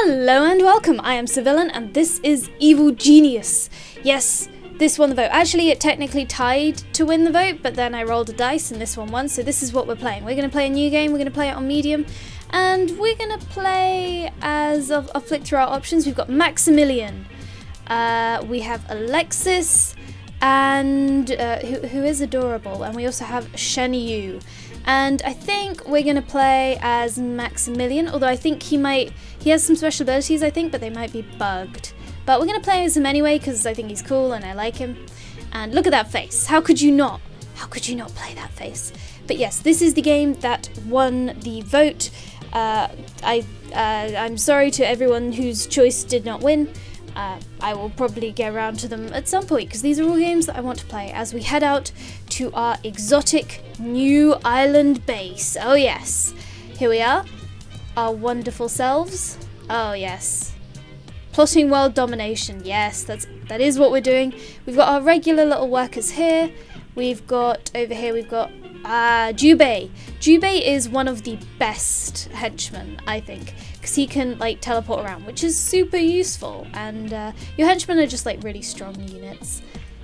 Hello and welcome, I am Civillan and this is Evil Genius. Yes, this won the vote. Actually, it technically tied to win the vote, but then I rolled a dice and this one won, so this is what we're playing. We're going to play a new game, we're going to play it on medium, and we're going to play as, I'll flick through our options. We've got Maximilian, we have Alexis, and who is adorable, and we also have Shen Yu. And I think we're going to play as Maximilian, although I think he has some special abilities, I think, but they might be bugged. But we're going to play as him anyway, because I think he's cool and I like him. And look at that face. How could you not? How could you not play that face? But yes, this is the game that won the vote. I'm sorry to everyone whose choice did not win. I will probably get around to them at some point, because these are all games that I want to play as we head out to our exotic new island base. Oh yes, here we are, our wonderful selves. Oh yes, plotting world domination. Yes, that is what we're doing. We've got our regular little workers here. We've got over here, we've got Jubei. Jubei is one of the best henchmen, I think, because he can like teleport around, which is super useful, and your henchmen are just like really strong units.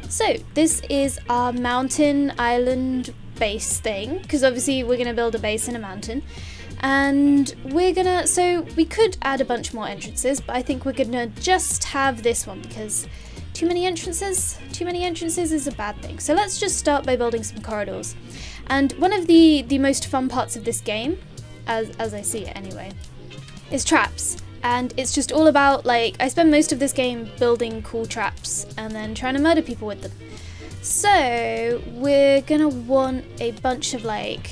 So this is our mountain island base thing, because obviously we're gonna build a base in a mountain, and so we could add a bunch more entrances, but I think we're gonna just have this one because too many entrances is a bad thing. So let's just start by building some corridors. And one of the most fun parts of this game, as I see it anyway, is traps. And it's just all about, like, I spend most of this game building cool traps and then trying to murder people with them. So we're gonna want a bunch of like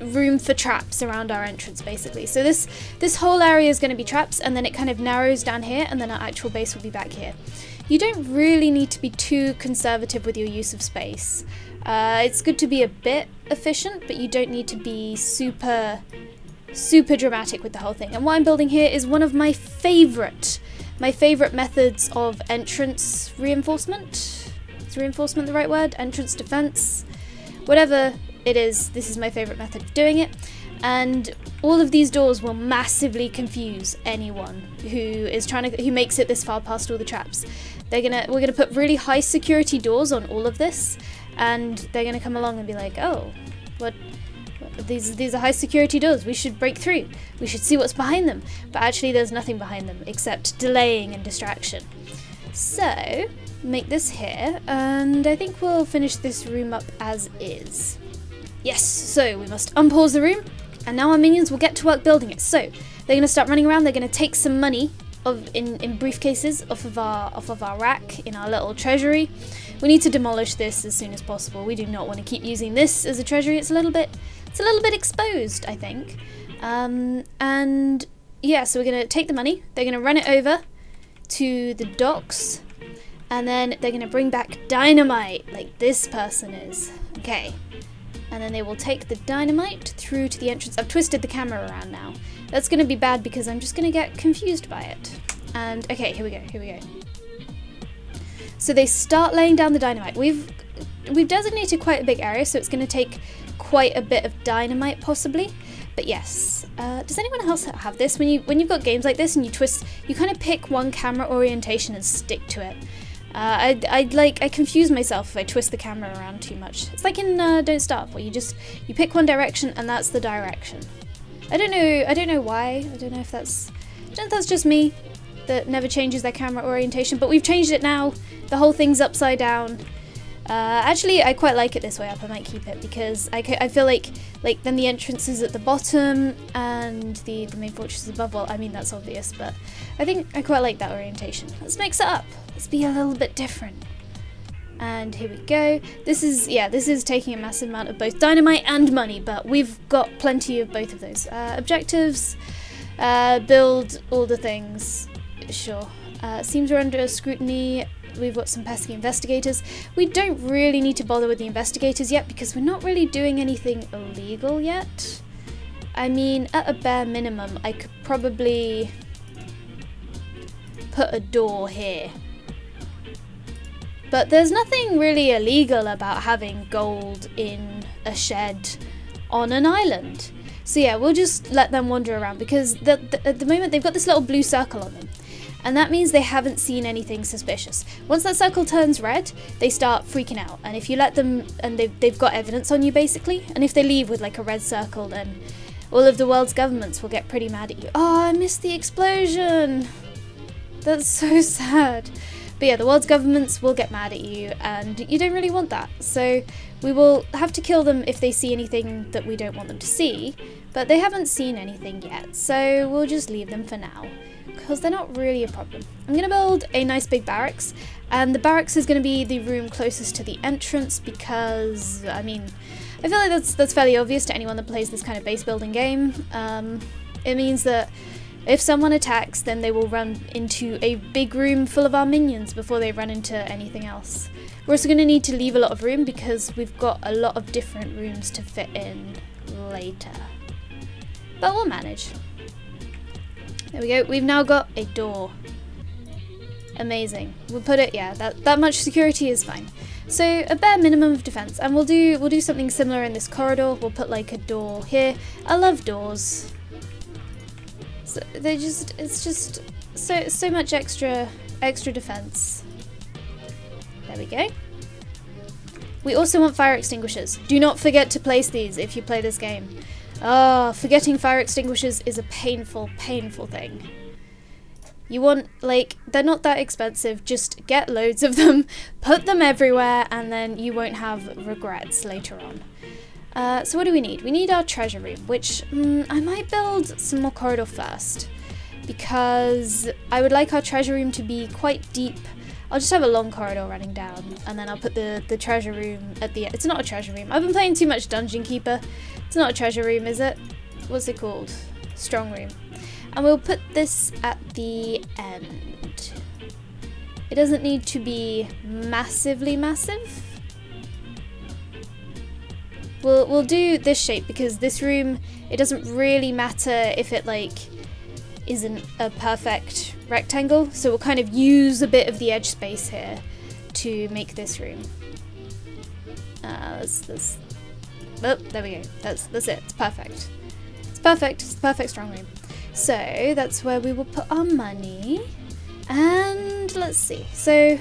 room for traps around our entrance, basically. So this whole area is going to be traps, and then it kind of narrows down here, and then our actual base will be back here. You don't really need to be too conservative with your use of space. It's good to be a bit efficient, but you don't need to be super dramatic with the whole thing. And what I'm building here is one of my favorite methods of entrance reinforcement. Is reinforcement the right word? Entrance defense? Whatever it is, this is my favorite method of doing it. And all of these doors will massively confuse anyone who makes it this far past all the traps. We're gonna put really high security doors on all of this, and they're gonna come along and be like, oh, these are high security doors, we should break through, we should see what's behind them. But actually there's nothing behind them except delaying and distraction. So make this here, and I think we'll finish this room up as is. Yes, so we must unpause the room, and now our minions will get to work building it. So they're going to start running around, they're going to take some money in briefcases off of our rack in our little treasury. We need to demolish this as soon as possible. We do not want to keep using this as a treasury. It's a little bit exposed, I think. And yeah, so we're going to take the money, they're going to run it over to the docks, and then they're going to bring back dynamite like this person is. Okay. And then they will take the dynamite through to the entrance. I've twisted the camera around now. That's going to be bad because I'm just going to get confused by it. And okay, here we go. So they start laying down the dynamite. We've designated quite a big area, so it's going to take quite a bit of dynamite possibly. But yes, does anyone else have this? When you've got games like this and you kind of pick one camera orientation and stick to it. I confuse myself if I twist the camera around too much. It's like in Don't Starve, where you pick one direction and that's the direction. I don't know why. I don't know if that's just me that never changes their camera orientation, but we've changed it now. The whole thing's upside down. Actually, I quite like it this way up. I might keep it because I feel like then the entrance is at the bottom and the main fortress is above. Well, I mean that's obvious, but I think I quite like that orientation. Let's mix it up. Let's be a little bit different. And here we go. This is taking a massive amount of both dynamite and money, but we've got plenty of both of those. Objectives, build all the things. Sure. Seems we're under scrutiny. We've got some pesky investigators. We don't really need to bother with the investigators yet because we're not really doing anything illegal yet. I mean, at a bare minimum, I could probably put a door here. But there's nothing really illegal about having gold in a shed on an island. So yeah, we'll just let them wander around because at the moment they've got this little blue circle on them. And that means they haven't seen anything suspicious. Once that circle turns red, they start freaking out. And if you let them, and they've got evidence on you basically, and if they leave with like a red circle, then all of the world's governments will get pretty mad at you. Oh, I missed the explosion! That's so sad. But yeah, the world's governments will get mad at you, and you don't really want that. So we will have to kill them if they see anything that we don't want them to see, but they haven't seen anything yet, so we'll just leave them for now, because they're not really a problem. I'm going to build a nice big barracks, and the barracks is going to be the room closest to the entrance because, I mean, I feel like that's fairly obvious to anyone that plays this kind of base building game. It means that if someone attacks, then they will run into a big room full of our minions before they run into anything else. We're also going to need to leave a lot of room because we've got a lot of different rooms to fit in later. But we'll manage. There we go. We've now got a door. Amazing. We'll put it, yeah, that much security is fine. So a bare minimum of defense, and we'll do something similar in this corridor. We'll put like a door here. I love doors. So it's just so much extra defense. There we go. We also want fire extinguishers. Do not forget to place these if you play this game. Ah, forgetting fire extinguishers is a painful, painful thing. You want, like, they're not that expensive, just get loads of them, put them everywhere, and then you won't have regrets later on. So what do we need? We need our treasure room, which I might build some more corridor first, because I would like our treasure room to be quite deep. I'll just have a long corridor running down, and then I'll put the treasure room at the end. It's not a treasure room. I've been playing too much Dungeon Keeper. It's not a treasure room, is it? What's it called? Strong room. And we'll put this at the end. It doesn't need to be massively massive. We'll do this shape because this room, it doesn't really matter if it like isn't a perfect rectangle, so we'll kind of use a bit of the edge space here to make this room. Oh, there we go. That's it. It's perfect. It's perfect. It's the perfect strong room. So that's where we will put our money. And let's see. So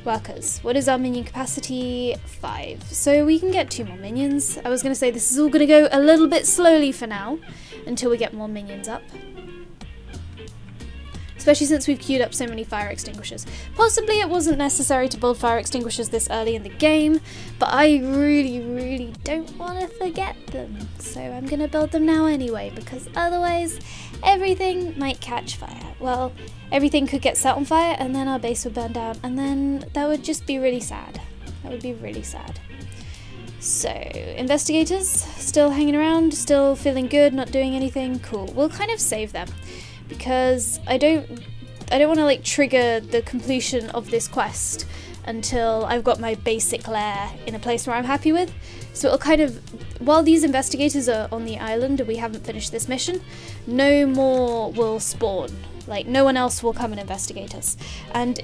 workers. What is our minion capacity? 5. So we can get 2 more minions. I was going to say this is all going to go a little bit slowly for now until we get more minions up. Especially since we've queued up so many fire extinguishers. Possibly it wasn't necessary to build fire extinguishers this early in the game, but I really don't want to forget them. So I'm going to build them now anyway, because otherwise everything might catch fire. Well, everything could get set on fire and then our base would burn down, and then that would just be really sad. That would be really sad. So, investigators, still hanging around, still feeling good, not doing anything? Cool. We'll kind of save them, because I don't want to like trigger the completion of this quest until I've got my basic lair in a place where I'm happy with. So it'll kind of, while these investigators are on the island and we haven't finished this mission, no more will spawn. Like, no one else will come and investigate us. And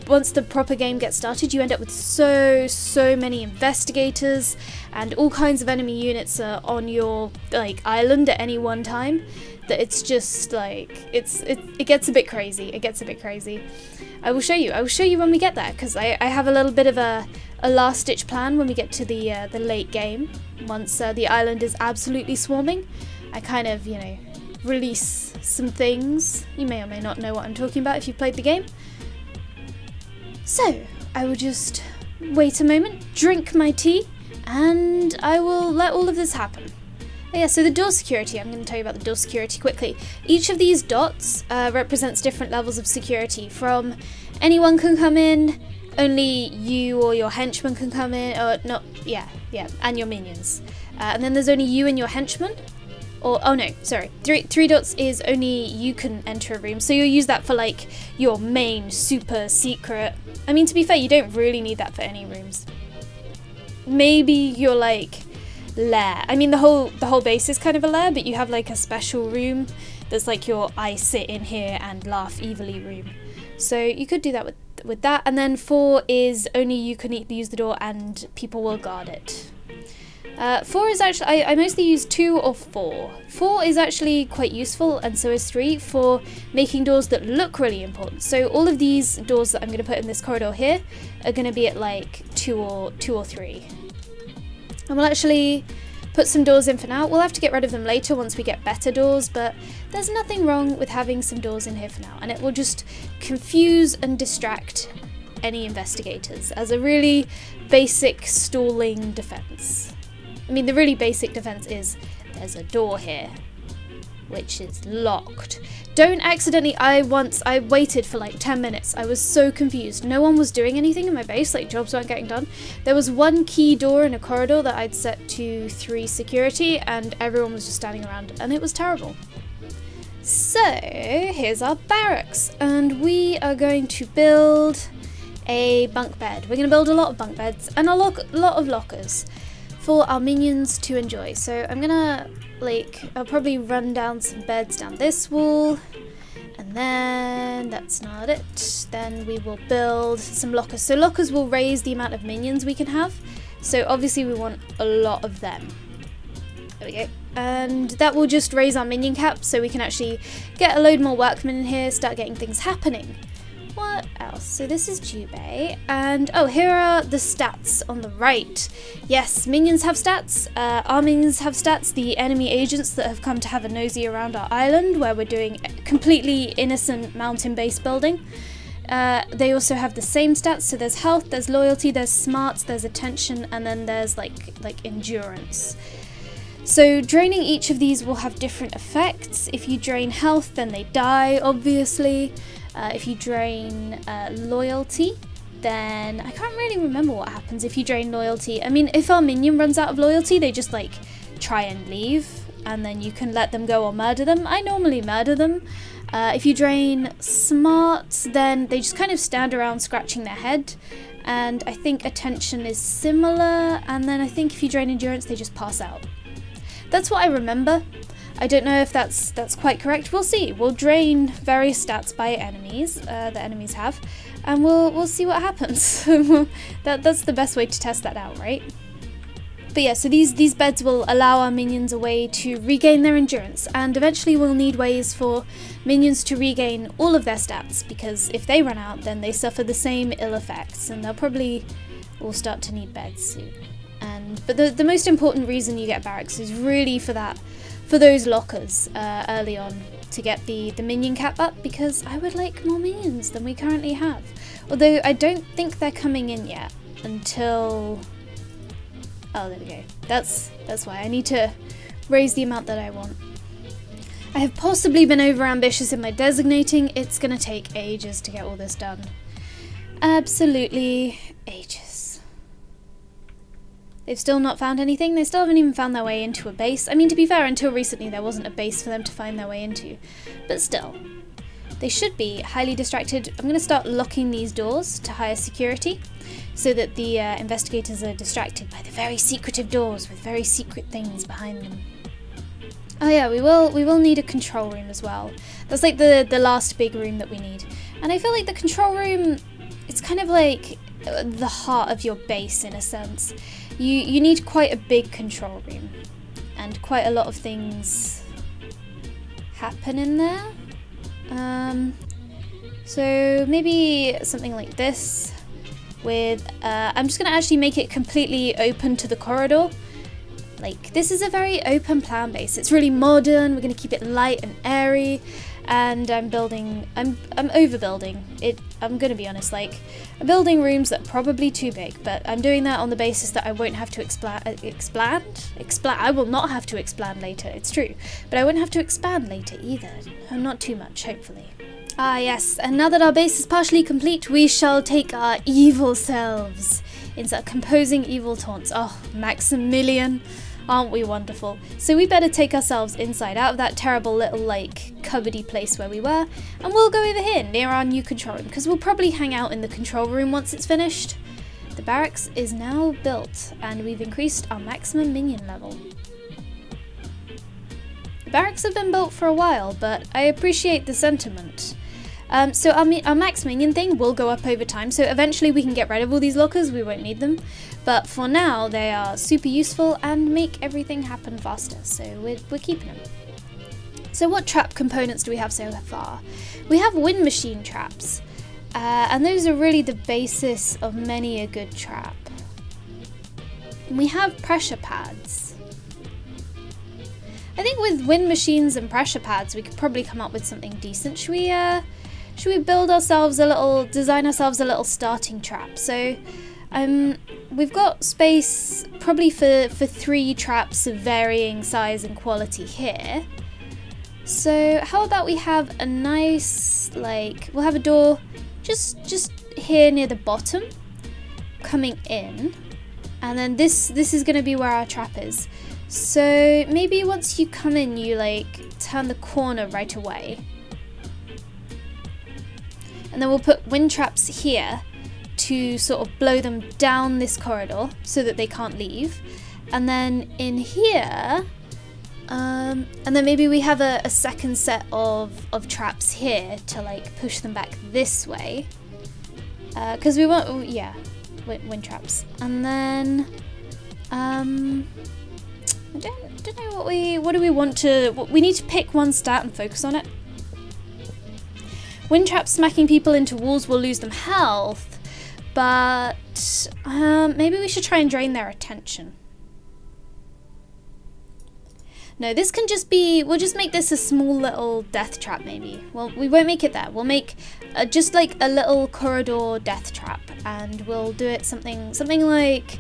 once the proper game gets started, you end up with so many investigators, and all kinds of enemy units are on your like island at any one time, that it's just like it gets a bit crazy. It gets a bit crazy. I will show you when we get there, because I have a little bit of a last-ditch plan when we get to the late game. Once the island is absolutely swarming, I kind of, you know, release some things. You may or may not know what I'm talking about if you've played the game. So I will just wait a moment, drink my tea, and I will let all of this happen. Oh yeah, so the door security, I'm going to tell you about the door security quickly. Each of these dots represents different levels of security, from anyone can come in, only you or your henchmen can come in, or not, yeah, and your minions. And then there's only you and your henchmen. Or, oh no, sorry, three dots is only you can enter a room, so you'll use that for like your main super secret. I mean, to be fair, you don't really need that for any rooms. Maybe your like lair. I mean, the whole base is kind of a lair, but you have like a special room that's like your I sit in here and laugh evilly room. So you could do that with that. And then 4 is only you can use the door and people will guard it. 4 is actually, I mostly use 2 or 4. 4 is actually quite useful, and so is 3 for making doors that look really important. So all of these doors that I'm going to put in this corridor here are going to be at like 2 or 3. And we'll actually put some doors in for now. We'll have to get rid of them later once we get better doors, but there's nothing wrong with having some doors in here for now, and it will just confuse and distract any investigators as a really basic stalling defense. I mean, the really basic defense is there's a door here which is locked. Don't accidentally, I waited for like 10 minutes. I was so confused. No one was doing anything in my base, like jobs weren't getting done. There was one key door in a corridor that I'd set to 3 security, and everyone was just standing around, and it was terrible. So here's our barracks, and we are going to build a bunk bed. We're going to build a lot of bunk beds and a lot of lockers for our minions to enjoy. So I'm gonna, I'll probably run down some beds down this wall, and then that's not it. Then we will build some lockers. So lockers will raise the amount of minions we can have. So obviously we want a lot of them. There we go. And that will just raise our minion cap, so we can actually get a load more workmen in here, start getting things happening. What else? So this is Jubei, and oh, here are the stats on the right. Yes, minions have stats, our minions have stats, the enemy agents that have come to have a nosy around our island where we're doing completely innocent mountain base building. They also have the same stats, so there's health, there's loyalty, there's smarts, there's attention, and then there's like endurance. So draining each of these will have different effects. If you drain health, then they die, obviously. If you drain loyalty, then I can't really remember what happens if you drain loyalty. I mean, if our minion runs out of loyalty, they just like try and leave, and then you can let them go or murder them. I normally murder them. If you drain smarts, then they just kind of stand around scratching their head. And I think attention is similar, and then I think if you drain endurance, they just pass out. That's what I remember. I don't know if that's quite correct. We'll see. We'll drain various stats by enemies that enemies have, and we'll see what happens. That's the best way to test that out, right? But yeah, so these beds will allow our minions a way to regain their endurance, and eventually we'll need ways for minions to regain all of their stats, because if they run out, then they suffer the same ill effects, and they'll probably all start to need beds soon. But the most important reason you get barracks is really for those lockers early on, to get the minion cap up, because I would like more minions than we currently have. Although I don't think they're coming in yet until... Oh, there we go. That's why I need to raise the amount that I want. I have possibly been over ambitious in my designating. It's gonna take ages to get all this done. Absolutely ages. They've still not found anything. They still haven't even found their way into a base. I mean, to be fair, until recently there wasn't a base for them to find their way into. But still, they should be highly distracted. I'm going to start locking these doors to higher security, so that the investigators are distracted by the very secretive doors with very secret things behind them. Oh yeah, we will need a control room as well. That's like the last big room that we need. And I feel like the control room, it's kind of like the heart of your base in a sense. You need quite a big control room, and quite a lot of things happen in there. So maybe something like this with, I'm just going to actually make it completely open to the corridor. Like, this is a very open plan base. It's really modern. We're going to keep it light and airy. And I'm overbuilding it. I'm gonna be honest, like, I'm building rooms that are probably too big, but I'm doing that on the basis that I won't have to I will not have to expand later, it's true, but I won't have to expand later either. Not too much, hopefully. Ah yes, and now that our base is partially complete, we shall take our evil selves into composing evil taunts. Oh, Maximilian. Aren't we wonderful? So we better take ourselves inside, out of that terrible little, like, cupboardy place where we were, and we'll go over here near our new control room, because we'll probably hang out in the control room once it's finished. The barracks is now built, and we've increased our maximum minion level. The barracks have been built for a while, but I appreciate the sentiment. So our max minion thing will go up over time, so eventually we can get rid of all these lockers, we won't need them. But for now, they are super useful and make everything happen faster, so we're keeping them. So what trap components do we have so far? We have wind machine traps, and those are really the basis of many a good trap. And we have pressure pads. I think with wind machines and pressure pads, we could probably come up with something decent. Should we build ourselves design ourselves a little starting trap? So we've got space probably for 3 traps of varying size and quality here. So how about we have a nice, we'll have a door just here near the bottom coming in, and then this is going to be where our trap is. So maybe once you come in, you turn the corner right away. And then we'll put wind traps here to sort of blow them down this corridor so that they can't leave. And then in here, and then maybe we have a second set of traps here to push them back this way. Because we want, yeah, wind traps. And then, I don't know what do we want to, we need to pick one stat and focus on it. Wind traps smacking people into walls will lose them health, but maybe we should try and drain their attention. No, this can just be, we'll just make this a small little death trap maybe. Well, we won't make it there. We'll make just a little corridor death trap, and we'll do it something like,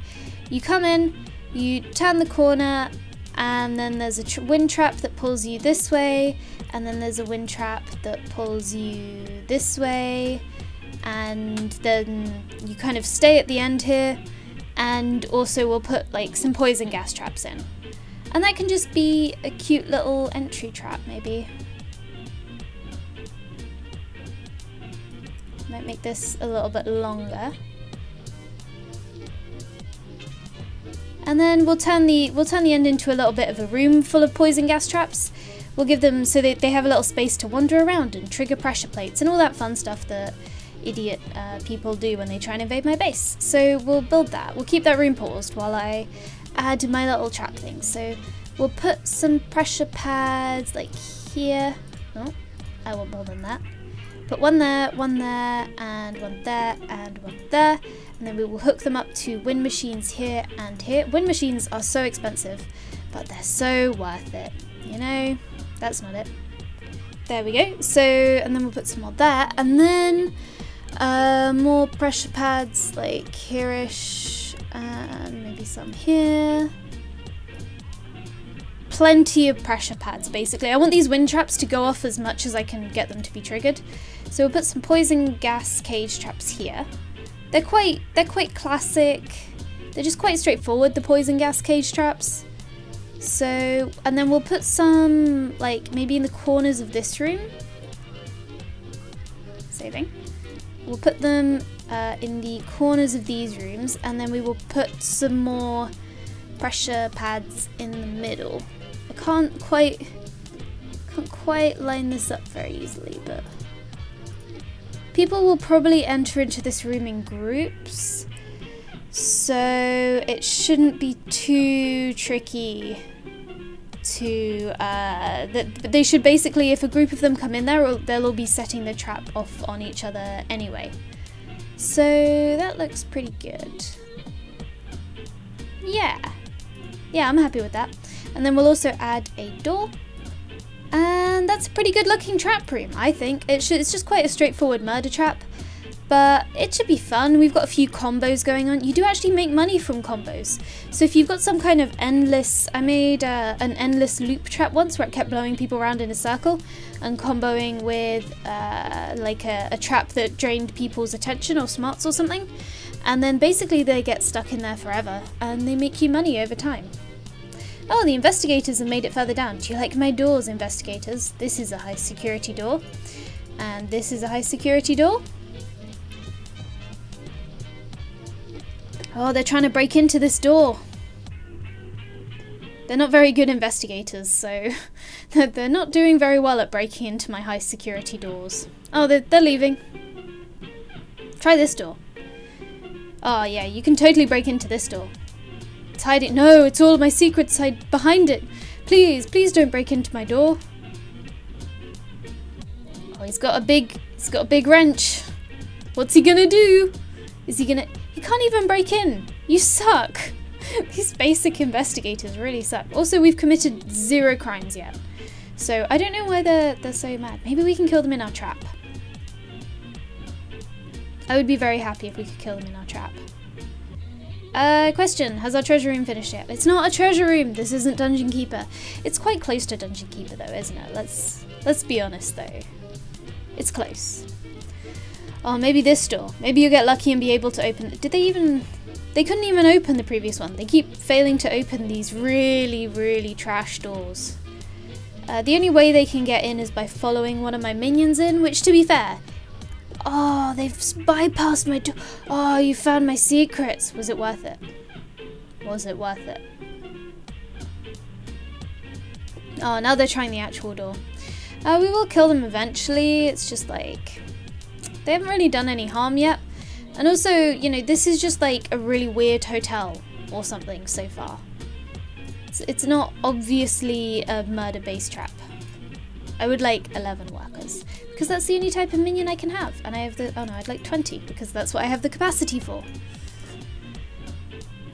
you come in, you turn the corner, and then there's a wind trap that pulls you this way, and then there's a wind trap that pulls you this way, and then you kind of stay at the end here, and also we'll put some poison gas traps in. And that can just be a cute little entry trap maybe. Might make this a little bit longer. And then we'll turn the end into a little bit of a room full of poison gas traps. We'll give them so that they have a little space to wander around and trigger pressure plates and all that fun stuff that idiot people do when they try and invade my base. So we'll build that. We'll keep that room paused while I add my little trap thing. So we'll put some pressure pads here. Oh, I want more than that. Put one there, and one there, and one there. And then we will hook them up to wind machines here and here. Wind machines are so expensive, but they're so worth it. You know, that's not it. There we go. So, and then we'll put some more there. And then more pressure pads here-ish. And maybe some here. Plenty of pressure pads, basically. I want these wind traps to go off as much as I can get them to be triggered. So we'll put some poison gas cage traps here. They're quite classic. They're just quite straightforward, the poison gas cage traps. So, and then we'll put some, maybe in the corners of this room. Saving. We'll put them in the corners of these rooms, and then we will put some more pressure pads in the middle. I can't quite line this up very easily, but people will probably enter into this room in groups, so it shouldn't be too tricky to they should basically, if a group of them come in there, they'll all be setting the trap off on each other anyway. So that looks pretty good. Yeah, I'm happy with that. And then we'll also add a door, and that's a pretty good looking trap room, I think. It's just quite a straightforward murder trap, but it should be fun. We've got a few combos going on. You do actually make money from combos. So if you've got some kind of endless, I made an endless loop trap once where it kept blowing people around in a circle and comboing with a trap that drained people's attention or smarts or something. And then basically they get stuck in there forever and they make you money over time. Oh, the investigators have made it further down. Do you like my doors, investigators? This is a high security door. And this is a high security door. Oh, they're trying to break into this door. They're not very good investigators, so They're not doing very well at breaking into my high security doors. Oh, they're leaving. Try this door. Oh yeah, you can totally break into this door. It's hiding. No, it's all my secrets hide behind it. Please, please don't break into my door. Oh, he's got a big wrench. What's he gonna do? Is he gonna... He can't even break in. You suck. These basic investigators really suck. Also, we've committed 0 crimes yet. So I don't know why they're so mad. Maybe we can kill them in our trap. I would be very happy if we could kill them in our trap. Question, has our treasure room finished yet? It's not a treasure room. This isn't Dungeon Keeper. It's quite close to Dungeon Keeper though, isn't it? Let's be honest though. It's close. Oh, maybe this door. Maybe you'll get lucky and be able to open it. They couldn't even open the previous one. They keep failing to open these really, really trash doors. The only way they can get in is by following one of my minions in, which to be fair, oh, they've bypassed my door. Oh, you found my secrets. Was it worth it? Was it worth it? Oh, now they're trying the actual door. We will kill them eventually. It's just like, they haven't really done any harm yet. And also, you know, this is just like a really weird hotel or something so far. It's not obviously a murder base trap. I would like 11 workers because that's the only type of minion I can have. And I have the, oh no, I'd like 20 because that's what I have the capacity for.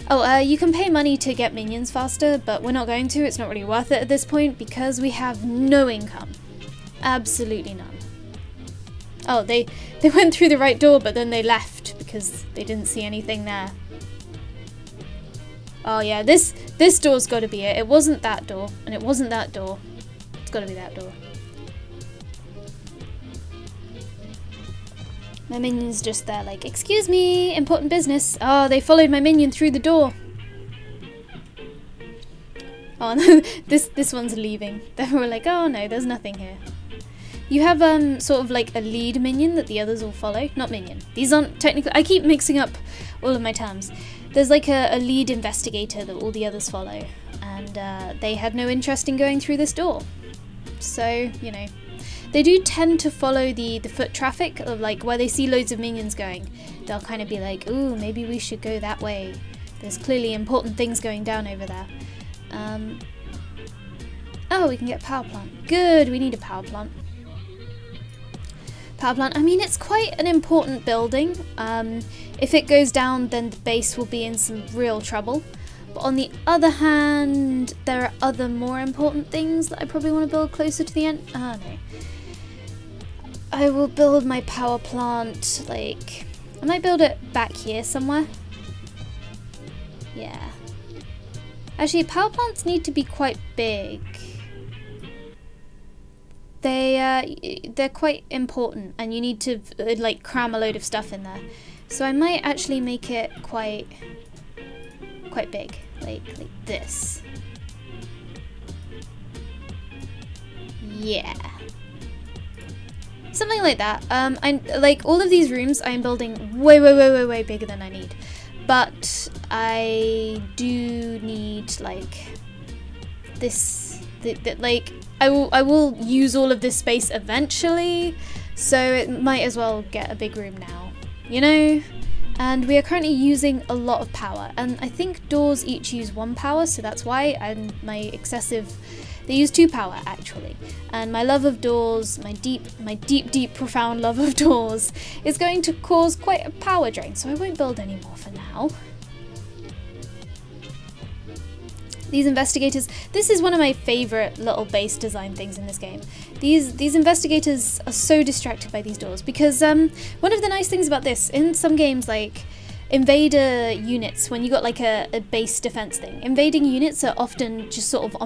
Oh, you can pay money to get minions faster, but we're not going to. It's not really worth it at this point because we have no income. Absolutely none. Oh, they went through the right door, but then they left because they didn't see anything there. Oh yeah, this door's got to be it. It wasn't that door, and it wasn't that door. It's got to be that door. My minion's just there like, excuse me, important business. Oh, they followed my minion through the door. Oh no, this one's leaving. They were like, oh no, there's nothing here. You have sort of like a lead minion that the others all follow. Not minion. These aren't technically... I keep mixing up all of my terms. There's like a lead investigator that all the others follow. And they had no interest in going through this door. So, you know. They do tend to follow the foot traffic of like where they see loads of minions going. They'll kind of be like, ooh, maybe we should go that way. There's clearly important things going down over there. Oh, we can get a power plant. Good, we need a power plant. Power plant, I mean, it's quite an important building. If it goes down, then the base will be in some real trouble. But on the other hand, there are other more important things that I probably want to build closer to the end. Oh no. I will build my power plant, like, I might build it back here somewhere. Yeah. Actually, power plants need to be quite big. They're quite important, and you need to like cram a load of stuff in there. So I might actually make it quite big, like this. Yeah, something like that. I'm like all of these rooms I'm building way bigger than I need, but I do need like this. Like I will use all of this space eventually, so it might as well get a big room now, you know? And we are currently using a lot of power, and I think doors each use 1 power, so that's why. And my excessive, they use 2 power actually. And my love of doors, my deep profound love of doors is going to cause quite a power drain, so I won't build any more for now. These investigators, this is one of my favourite little base design things in this game. These investigators are so distracted by these doors because one of the nice things about this, in some games like invader units, when you got like a base defense thing, invading units are often just sort of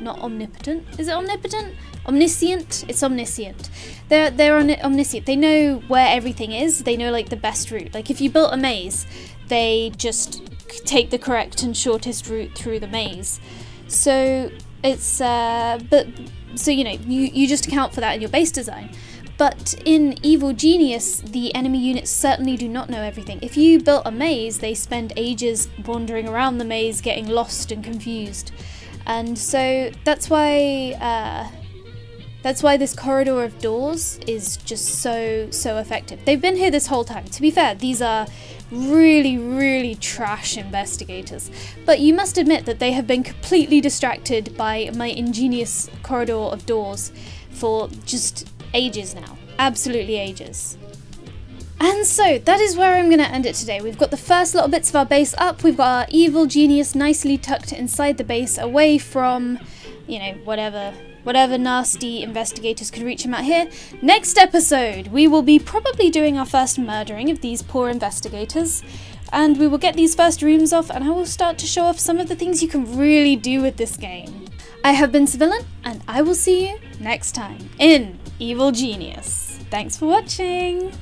not omnipotent. Is it omnipotent? Omniscient? It's omniscient. They're omniscient. They know where everything is. They know like the best route. Like if you built a maze, they just take the correct and shortest route through the maze. So it's so you know, you just account for that in your base design. But in Evil Genius, the enemy units certainly do not know everything. If you built a maze, they spend ages wandering around the maze, getting lost and confused. And so that's why this corridor of doors is just so effective. They've been here this whole time. To be fair, these are really trash investigators, but you must admit that they have been completely distracted by my ingenious corridor of doors for just ages now. Absolutely ages. And so that is where I'm going to end it today. We've got the first little bits of our base up. We've got our evil genius nicely tucked inside the base, away from, you know, whatever nasty investigators could reach him out here. Next episode, we will be probably doing our first murdering of these poor investigators, and we will get these first rooms off, and I will start to show off some of the things you can really do with this game. I have been Civillan, and I will see you next time in Evil Genius. Thanks for watching!